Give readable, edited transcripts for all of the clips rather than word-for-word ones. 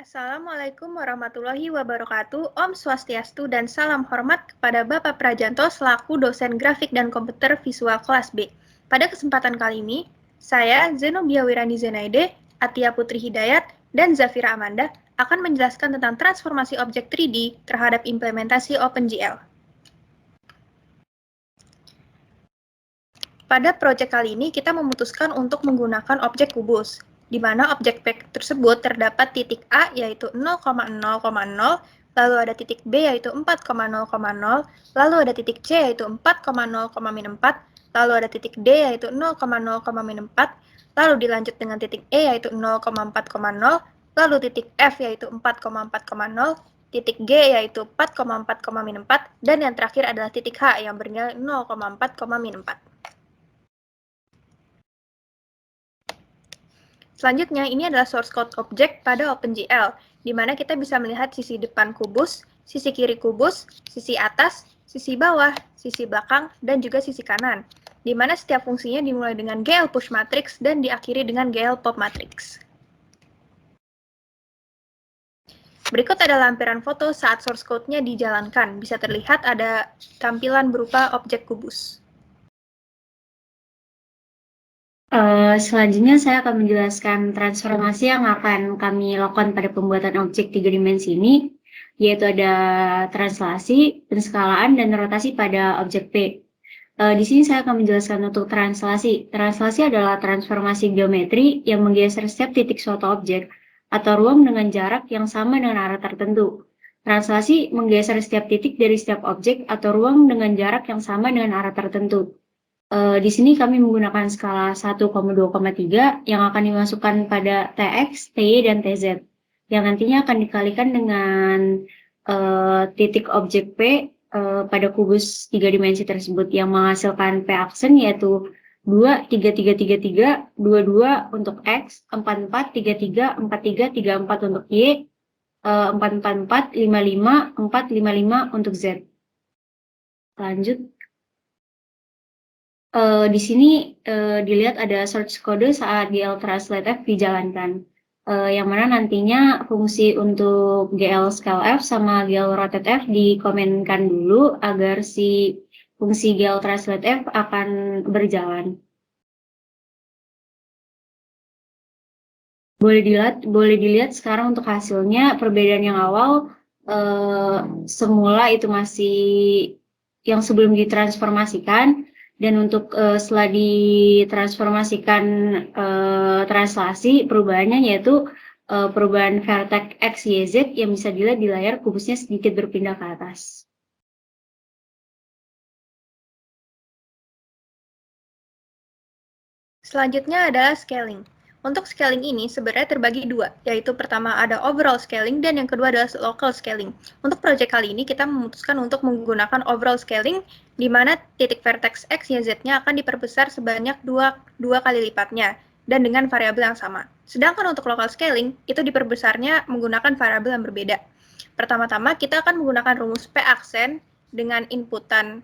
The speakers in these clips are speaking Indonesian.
Assalamualaikum warahmatullahi wabarakatuh. Om Swastiastu dan salam hormat kepada Bapak Prajanto selaku dosen grafik dan komputer visual kelas B. Pada kesempatan kali ini, saya Zenobia Wirani Zenaide, Atia Putri Hidayat, dan Zafira Amanda akan menjelaskan tentang transformasi objek 3D terhadap implementasi OpenGL. Pada proyek kali ini, kita memutuskan untuk menggunakan objek kubus, di mana objek tersebut terdapat titik A yaitu 0,0,0, lalu ada titik B yaitu 4,0,0, lalu ada titik C yaitu 4,0,-4, lalu ada titik D yaitu 0,0,-4, lalu dilanjut dengan titik E yaitu 0,4,0, lalu titik F yaitu 4,4,0, titik G yaitu 4,4,-4, dan yang terakhir adalah titik H yang bernilai 0,4,-4. Selanjutnya, ini adalah source code objek pada OpenGL, di mana kita bisa melihat sisi depan kubus, sisi kiri kubus, sisi atas, sisi bawah, sisi belakang, dan juga sisi kanan, di mana setiap fungsinya dimulai dengan GL push matrix dan diakhiri dengan GL pop matrix. Berikut ada lampiran foto saat source code-nya dijalankan. Bisa terlihat ada tampilan berupa objek kubus. Selanjutnya saya akan menjelaskan transformasi yang akan kami lakukan pada pembuatan objek 3 dimensi ini, yaitu ada translasi, penskalaan, dan rotasi pada objek P. Di sini saya akan menjelaskan untuk translasi. Translasi adalah transformasi geometri yang menggeser setiap titik suatu objek atau ruang dengan jarak yang sama dengan arah tertentu. Translasi menggeser setiap titik dari setiap objek atau ruang dengan jarak yang sama dengan arah tertentu. Di sini kami menggunakan skala 1,2,3 yang akan dimasukkan pada Tx, Ty, dan Tz, yang nantinya akan dikalikan dengan titik objek P pada kubus 3 dimensi tersebut yang menghasilkan P aksen yaitu 2, 3, 3, 3, 3, 2, 2 untuk X, 4, 4, 3, 3, 4, 3, 3, 4 untuk Y, 4, 4, 4, 5, 5, 4, 5, 5 untuk Z. Lanjut. Di sini dilihat ada source code saat GL Translate F dijalankan, yang mana nantinya fungsi untuk GL Scale F sama GL Rotate F dikomenkan dulu agar si fungsi GL Translate F akan berjalan. Boleh dilihat sekarang untuk hasilnya. Perbedaan yang awal semula itu masih yang sebelum ditransformasikan. Dan untuk setelah ditransformasikan translasi, perubahannya yaitu perubahan vertex X, Y, Z yang bisa dilihat di layar kubusnya sedikit berpindah ke atas. Selanjutnya adalah scaling. Untuk scaling ini sebenarnya terbagi dua, yaitu pertama ada overall scaling dan yang kedua adalah local scaling. Untuk proyek kali ini kita memutuskan untuk menggunakan overall scaling, di mana titik vertex X, Y, Z-nya akan diperbesar sebanyak dua kali lipatnya, dan dengan variabel yang sama. Sedangkan untuk local scaling, itu diperbesarnya menggunakan variabel yang berbeda. Pertama-tama kita akan menggunakan rumus P aksen dengan inputan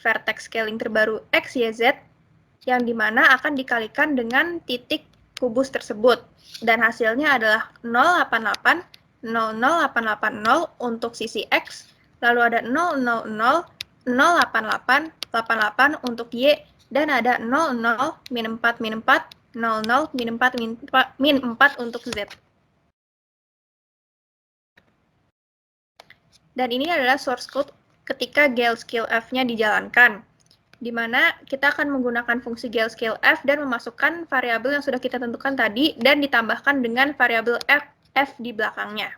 vertex scaling terbaru X, Y, Z, yang dimana akan dikalikan dengan titik kubus tersebut. Dan hasilnya adalah 088, 00880 untuk sisi X, lalu ada 000, 088, 88 untuk Y, dan ada 00, min 4, min 4, 00, min 4, min 4 untuk Z. Dan ini adalah source code ketika GL Scale F-nya dijalankan, di mana kita akan menggunakan fungsi GL Scale F dan memasukkan variabel yang sudah kita tentukan tadi dan ditambahkan dengan variabel F di belakangnya.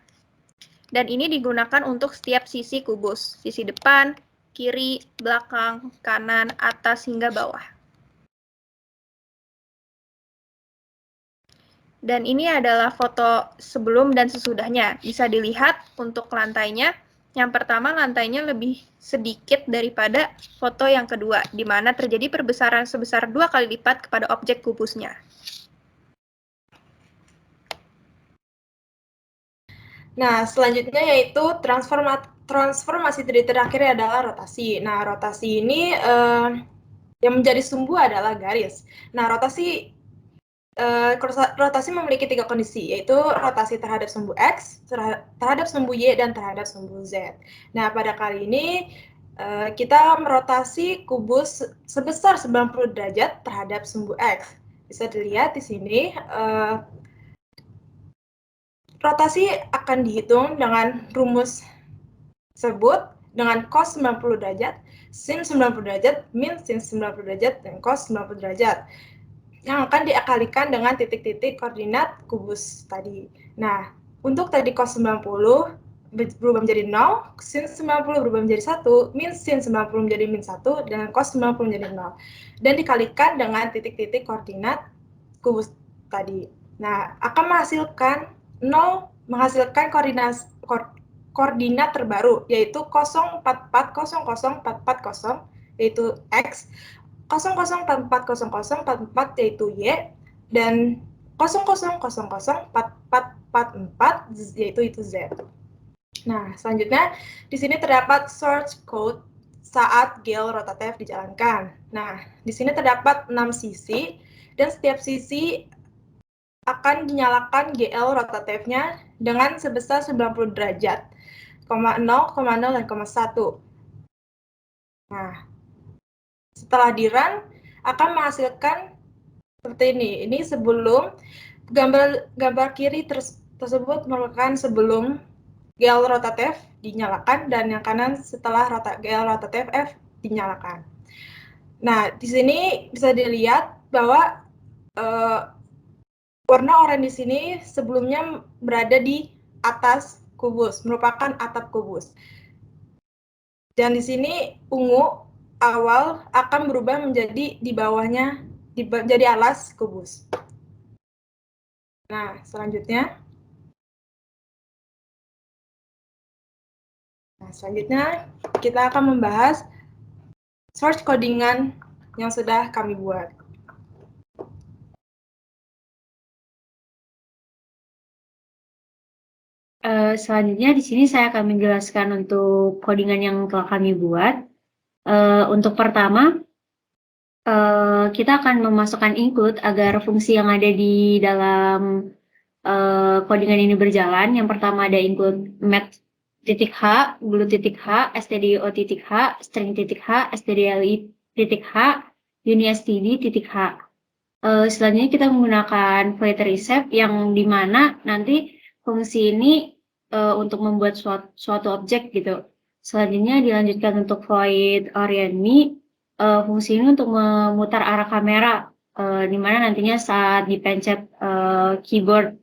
Dan ini digunakan untuk setiap sisi kubus, sisi depan, kiri, belakang, kanan, atas, hingga bawah. Dan ini adalah foto sebelum dan sesudahnya. Bisa dilihat untuk lantainya. Yang pertama, lantainya lebih sedikit daripada foto yang kedua, di mana terjadi perbesaran sebesar 2 kali lipat kepada objek kubusnya. Nah, selanjutnya yaitu transformasi terakhir adalah rotasi. Nah, rotasi ini yang menjadi sumbu adalah garis. Nah, rotasi rotasi memiliki 3 kondisi, yaitu rotasi terhadap sumbu X, terhadap sumbu Y, dan terhadap sumbu Z. Nah, pada kali ini kita merotasi kubus sebesar 90 derajat terhadap sumbu X. Bisa dilihat di sini, rotasi akan dihitung dengan rumus tersebut dengan cos 90 derajat, sin 90 derajat, min sin 90 derajat, dan cos 90 derajat, yang akan diakalikan dengan titik-titik koordinat kubus tadi. Nah, untuk tadi cos 90 berubah menjadi 0, sin 90 berubah menjadi 1, min sin 90 menjadi min 1, dan cos 90 menjadi 0. Dan dikalikan dengan titik-titik koordinat kubus tadi. Nah, akan menghasilkan 0 menghasilkan koordinat terbaru, yaitu 044004440, yaitu X, 00440044 yaitu Y, dan 00004444 yaitu Z. Nah, selanjutnya di sini terdapat source code saat GL rotatif dijalankan. Nah, di sini terdapat 6 sisi dan setiap sisi akan dinyalakan GL rotatifnya dengan sebesar 90 derajat, 0, 0, dan 1. Nah, setelah di-run akan menghasilkan seperti ini. Ini sebelum gambar kiri tersebut merupakan sebelum GL rotatif dinyalakan dan yang kanan setelah GL rotatif F dinyalakan. Nah, di sini bisa dilihat bahwa warna oranye di sini sebelumnya berada di atas kubus, merupakan atap kubus. Dan di sini ungu awal akan berubah menjadi di bawahnya, jadi alas kubus. Nah, selanjutnya kita akan membahas source codingan yang sudah kami buat. Selanjutnya di sini saya akan menjelaskan untuk codingan yang telah kami buat. Untuk pertama, kita akan memasukkan include agar fungsi yang ada di dalam codingan ini berjalan. Yang pertama ada include math.h, glue.h, stdio.h, string.h, stdli.h, unistd.h. Selanjutnya kita menggunakan void receive yang dimana nanti fungsi ini untuk membuat suatu objek gitu. Selanjutnya dilanjutkan untuk void orient.me, fungsi ini untuk memutar arah kamera, di mana nantinya saat dipencet keyboard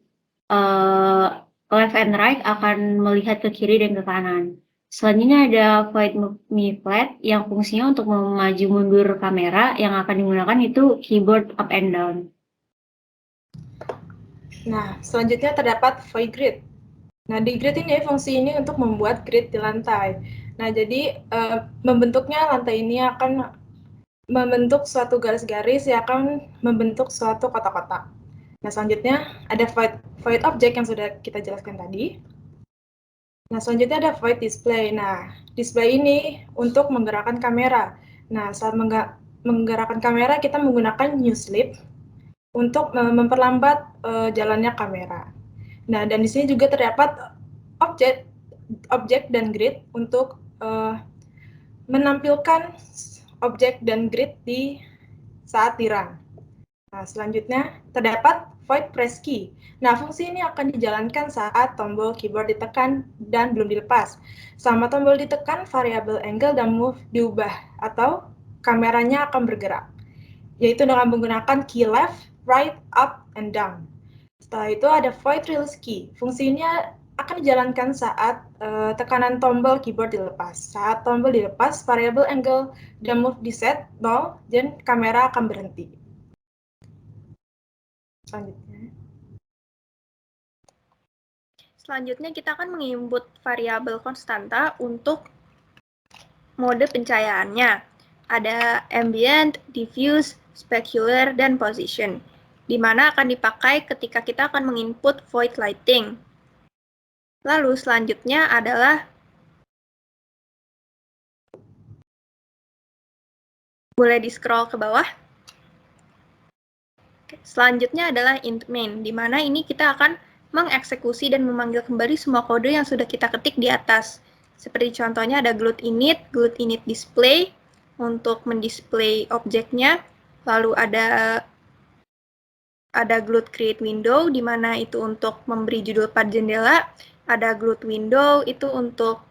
left and right akan melihat ke kiri dan ke kanan. Selanjutnya ada void me flat yang fungsinya untuk memaju mundur kamera, yang akan digunakan itu keyboard up and down. Nah, selanjutnya terdapat void grid. Nah, di grid ini fungsi ini untuk membuat grid di lantai. Nah, jadi membentuknya lantai ini akan membentuk suatu garis-garis yang akan membentuk suatu kotak-kotak. Nah, selanjutnya ada void object yang sudah kita jelaskan tadi. Nah, selanjutnya ada void display. Nah, display ini untuk menggerakkan kamera. Nah, saat menggerakkan kamera, kita menggunakan new slip untuk memperlambat jalannya kamera. Nah, dan di sini juga terdapat objek dan grid untuk menampilkan objek dan grid di saat di-run. Nah, selanjutnya terdapat void press key. Nah, fungsi ini akan dijalankan saat tombol keyboard ditekan dan belum dilepas. Selama tombol ditekan, variabel angle dan move diubah atau kameranya akan bergerak, yaitu dengan menggunakan key left, right, up, and down. Setelah itu ada void release key. Fungsinya akan dijalankan saat tekanan tombol keyboard dilepas. Saat tombol dilepas, variabel angle dan move diset 0 dan kamera akan berhenti. Selanjutnya kita akan menginput variabel konstanta untuk mode pencahayaannya. Ada ambient, diffuse, specular, dan position, di mana akan dipakai ketika kita akan menginput void lighting. Lalu selanjutnya adalah boleh di-scroll ke bawah. Selanjutnya adalah int main, di mana ini kita akan mengeksekusi dan memanggil kembali semua kode yang sudah kita ketik di atas. Seperti contohnya ada glut init display untuk mendisplay objeknya, lalu ada glut create window, di mana itu untuk memberi judul pad jendela, ada glut window itu untuk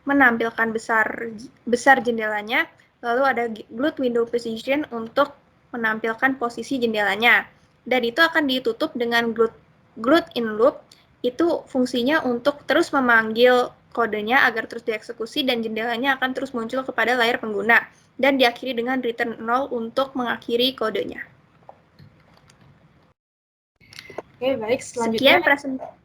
menampilkan besar jendelanya, lalu ada glut window position untuk menampilkan posisi jendelanya. Dan itu akan ditutup dengan glut in loop, itu fungsinya untuk terus memanggil kodenya agar terus dieksekusi dan jendelanya akan terus muncul kepada layar pengguna. Dan diakhiri dengan return 0 untuk mengakhiri kodenya. Oke, baik. Selanjutnya, Sekian presentasi.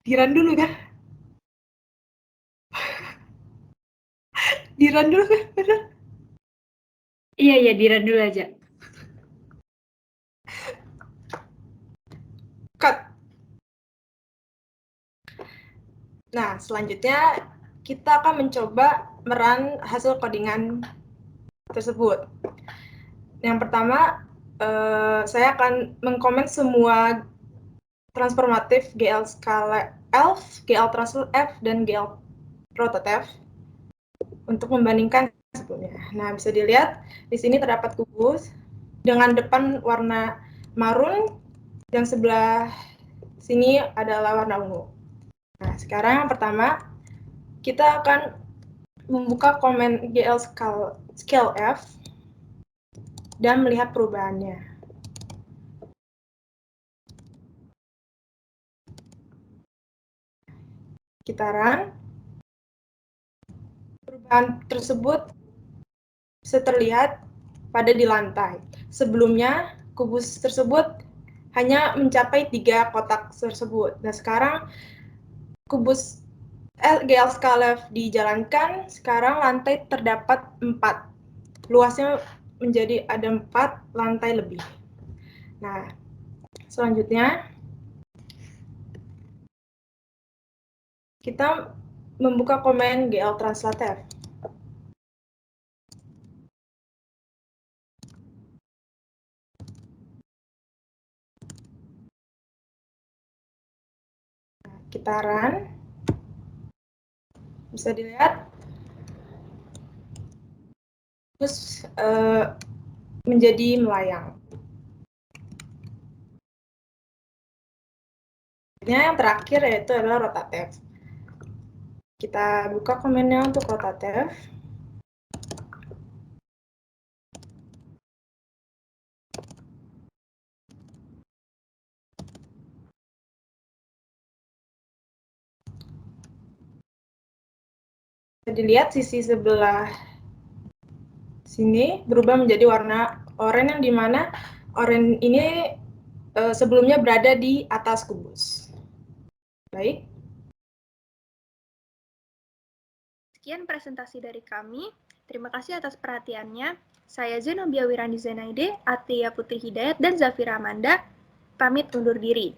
Diran dulu kan? Diran dulu kan? Bener? Iya, Diran dulu aja. Cut. Nah, selanjutnya kita akan mencoba merun hasil codingan tersebut. Yang pertama, saya akan mengkomen semua transformatif GL skala ELF, GL translate F, dan GL rotate F untuk membandingkan sebelumnya. Nah, bisa dilihat di sini terdapat kubus dengan depan warna marun, yang sebelah sini adalah warna ungu. Nah, sekarang yang pertama, kita akan membuka komen GL scale F dan melihat perubahannya. Kita run. Perubahan tersebut bisa terlihat pada di lantai. Sebelumnya, kubus tersebut hanya mencapai 3 kotak tersebut. Nah, sekarang kubus GL scale F dijalankan, sekarang lantai terdapat 4. Luasnya menjadi ada 4 lantai lebih. Nah, selanjutnya kita membuka komen GL translate F. Kita run. Bisa dilihat terus menjadi melayang. Yang terakhir yaitu adalah rotative. Kita buka komennya untuk rotative. Bisa dilihat sisi sebelah sini berubah menjadi warna oranye, yang dimana oranye ini sebelumnya berada di atas kubus. Baik. Sekian presentasi dari kami. Terima kasih atas perhatiannya. Saya Zenobia Wirandi Zenaide, Atia Putri Hidayat, dan Zafira Amanda. Pamit undur diri.